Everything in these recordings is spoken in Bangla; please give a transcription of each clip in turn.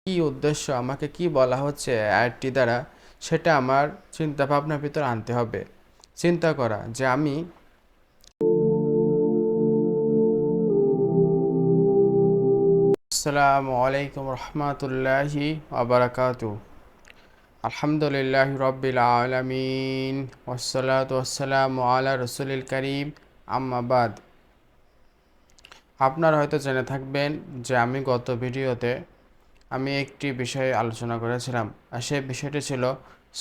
কি উদ্দেশ্য, আমাকে কি বলা হচ্ছে আয়াতটি দ্বারা, সেটা আমার চিন্তা ভাবনার ভিতর আনতে হবে। চিন্তা করা যে আমি আসসালামু আলাইকুম রহমতুল্লাহি আবরাকাতু। আলহামদুলিল্লাহ রব্বিল আলামিন ওয়াসসালাতু ওয়াসসালামু আলা রসুলিল করিম, আম্মা বাদ। আপনারা হয়তো জেনে থাকবেন যে আমি গত ভিডিওতে একটি বিষয়ে আলোচনা করেছিলাম, আর সেই বিষয়টি ছিল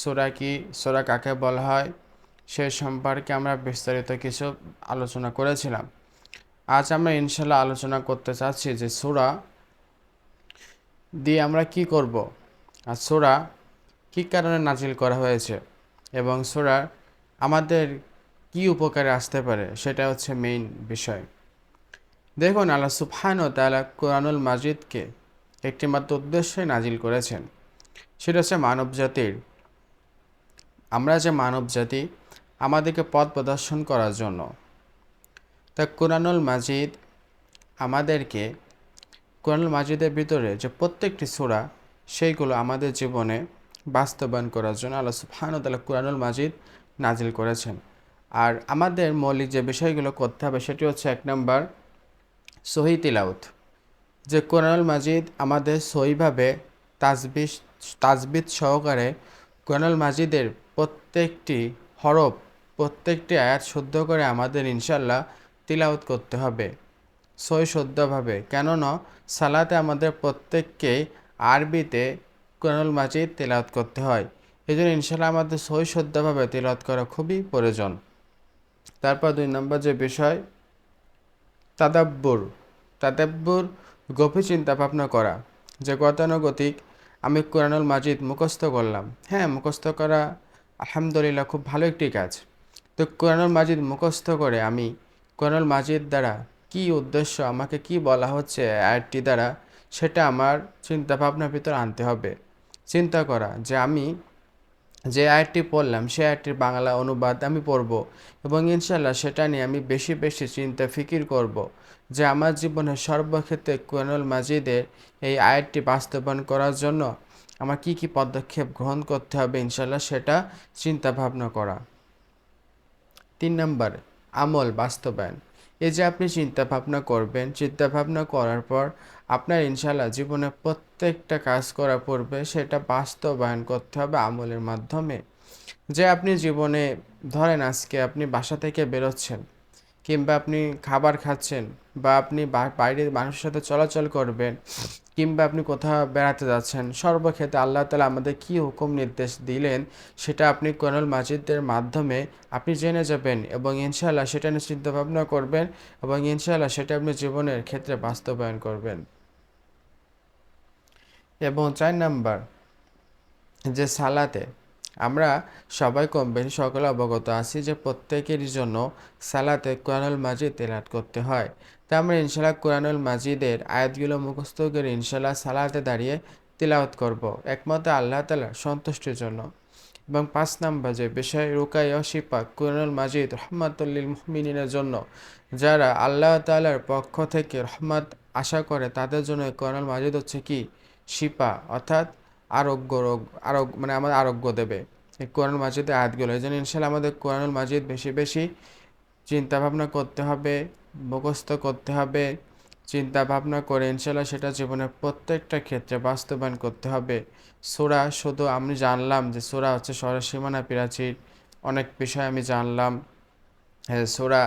সূরা কি, সূরা কাকে বলা হয় সে সম্পর্কে আমরা বিস্তারিত কিছু আলোচনা করেছিলাম। আজ আমরা ইনশাল্লাহ আলোচনা করতে চাচ্ছি যে সূরা দিয়ে আমরা কি করব, আর সূরা কী কারণে নাজিল করা হয়েছে এবং সূরা আমাদের কি উপকারে আসতে পারে, সেটা হচ্ছে মেইন বিষয়। দেখুন, আল্লাহ সুবহানাহু ওয়া তাআলা কোরআনুল মাজিদকে একটি মাত্র উদ্দেশ্যে নাজিল করেছেন, সেটা হচ্ছে মানব জাতির, আমরা যে মানব জাতি, আমাদেরকে পথ প্রদর্শন করার জন্য। তা কোরআনুল মাজিদ আমাদেরকে, কোরআনুল মাজিদের ভিতরে যে প্রত্যেকটি সূরা, সেইগুলো আমাদের জীবনে বাস্তবায়ন করার জন্য আল্লাহ সুবহানাহু ওয়া তাআলা কোরআনুল মাজিদ নাজিল করেছেন। আর আমাদের মৌলিক যে বিষয়গুলো করতে হবে সেটি হচ্ছে, 1 নম্বর সহি তিলাওয়াত, যে কোরআনুল মাজিদ আমাদের সহিভাবে তাজবিদ সহকারে কোরআনুল মাজিদের প্রত্যেকটি হরফ, প্রত্যেকটি আয়াত শুদ্ধ করে আমাদের ইনশাল্লাহ তিলাওয়াত করতে হবে সহি শুদ্ধভাবে। কেননা সালাতে আমাদের প্রত্যেককেই আরবিতে কোরআনুল মাজিদ তিলাওয়াত করতে হয়, এই জন্য ইনশাল্লাহ আমাদের সহি শুদ্ধভাবে তিলাওয়াত করা খুবই প্রয়োজন। তারপর 2 নম্বর যে বিষয়, তাদাব্বুর। তাদাব্বুর গভীর চিন্তা ভাবনা করা, যে গতানুগতিক আমি কোরআনুল মাজিদ মুখস্থ করলাম। হ্যাঁ, মুখস্থ করা আলহামদুলিল্লাহ খুব ভালো একটি কাজ। তো কোরআনুল মাজিদ মুখস্থ করে আমি কোরআনুল মাজিদ দ্বারা কি উদ্দেশ্য, আমাকে কি বলা হচ্ছে আয়াতটি দ্বারা, সেটা আমার চিন্তা ভাবনার ভিতর আনতে হবে। চিন্তা করা যে আমি যে আয়াতটি পড়লাম সেই আয়াতটির বাংলা অনুবাদ আমি পড়ব, এবং ইনশাল্লাহ সেটা নিয়ে আমি বেশি বেশি চিন্তা ফিকির করব যে আমার জীবনের সর্বক্ষেত্রে কোরআনুল মাজিদের এই আয়াতটি বাস্তবায়ন করার জন্য আমার কি কি পদক্ষেপ গ্রহণ করতে হবে, ইনশাল্লাহ সেটা চিন্তা ভাবনা করা। 3 নম্বর আমল বাস্তবায়ন। এই যে আপনি চিন্তা ভাবনা করবেন, চিন্তা ভাবনা করার পর আপনার ইনশাল্লাহ জীবনে প্রত্যেকটা কাজ করার পূর্বে সেটা বাস্তবায়ন করতে হবে আমলের মাধ্যমে। যে আপনি জীবনে, ধরেন আজকে আপনি বাসা থেকে বেরোচ্ছেন, কিংবা আপনি খাবার খাচ্ছেন, বা আপনি বাইরের মানুষের সাথে চলাচল করবেন, কিংবা আপনি কোথাও বেড়াতে যাচ্ছেন, সর্বক্ষেত্রে আল্লাহ তাআলা আমাদের কী হুকুম নির্দেশ দিলেন সেটা আপনি কোরআনুল মাজিদের মাধ্যমে আপনি জেনে যাবেন, এবং ইনশাআল্লাহ সেটা নিয়ে চিন্তা ভাবনা করবেন, এবং ইনশাআল্লাহ সেটা আপনি জীবনের ক্ষেত্রে বাস্তবায়ন করবেন। এবং 4 নাম্বার যে সালাতে, আমরা সবাই কম বেশি সকলে অবগত আছি যে প্রত্যেকেরই জন্য সালাতে কোরআনুল মাজিদ তেলাওয়াত করতে হয়। তা আমরা ইনশাল্লাহ কোরআনুল মাজিদের আয়াতগুলো মুখস্থ করে ইনশাল্লাহ সালাতে দাঁড়িয়ে তিলাওয়াত করব, একমাত্র আল্লাহ তাআলার সন্তুষ্টির জন্য। এবং 5 নাম্বার যে বিষয়, রুকায়া ও শিফা। কোরআনুল মাজিদ রহমাতুল লিল মুমিনিনের জন্য, যারা আল্লাহ তাআলার পক্ষ থেকে রহমত আশা করে তাদের জন্য কোরআনুল মাজিদ হচ্ছে কি শিফা, অর্থাৎ আরোগ্য, মানে আমাদের আরোগ্য দেবে এই কোরআনুল মাজিদের আয়াতগুলো। এই জন্য ইনশাল্লাহ আমাদের কোরআনুল মাজিদ বেশি বেশি চিন্তা ভাবনা করতে হবে, মুখস্থ করতে হবে। চিন্তা ভাবনা করে ইনশাল্লাহ সেটা জীবনের প্রত্যেকটা ক্ষেত্রে বাস্তবায়ন করতে হবে। সূরা শুধু আমি জানলাম যে সূরা হচ্ছে শহরের সীমানা প্রাচীর, অনেক বিষয় আমি জানলাম। হ্যাঁ, সূরা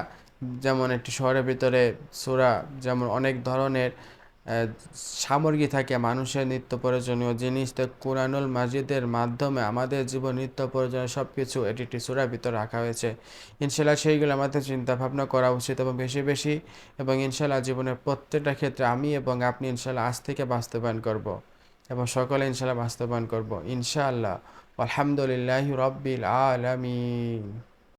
যেমন একটি শহরের ভিতরে সূরা যেমন অনেক ধরনের সামগ্রী থাকে, মানুষের নিত্য প্রয়োজনীয় জিনিস, তো কোরআনুল মাজিদের মাধ্যমে আমাদের জীবন নিত্য প্রয়োজনীয় সব কিছু এটি একটি সূরার ভিতর রাখা হয়েছে। ইনশাল্লাহ সেইগুলো আমাদের চিন্তা ভাবনা করা উচিত এবং বেশি বেশি, এবং ইনশাল্লাহ জীবনের প্রত্যেকটা ক্ষেত্রে আমি এবং আপনি ইনশাল্লাহ আজ থেকে বাস্তবায়ন করব, এবং সকলে ইনশাল্লাহ বাস্তবায়ন করব ইনশাআল্লাহ। আলহামদুলিল্লাহি রব্বিল আলামিন।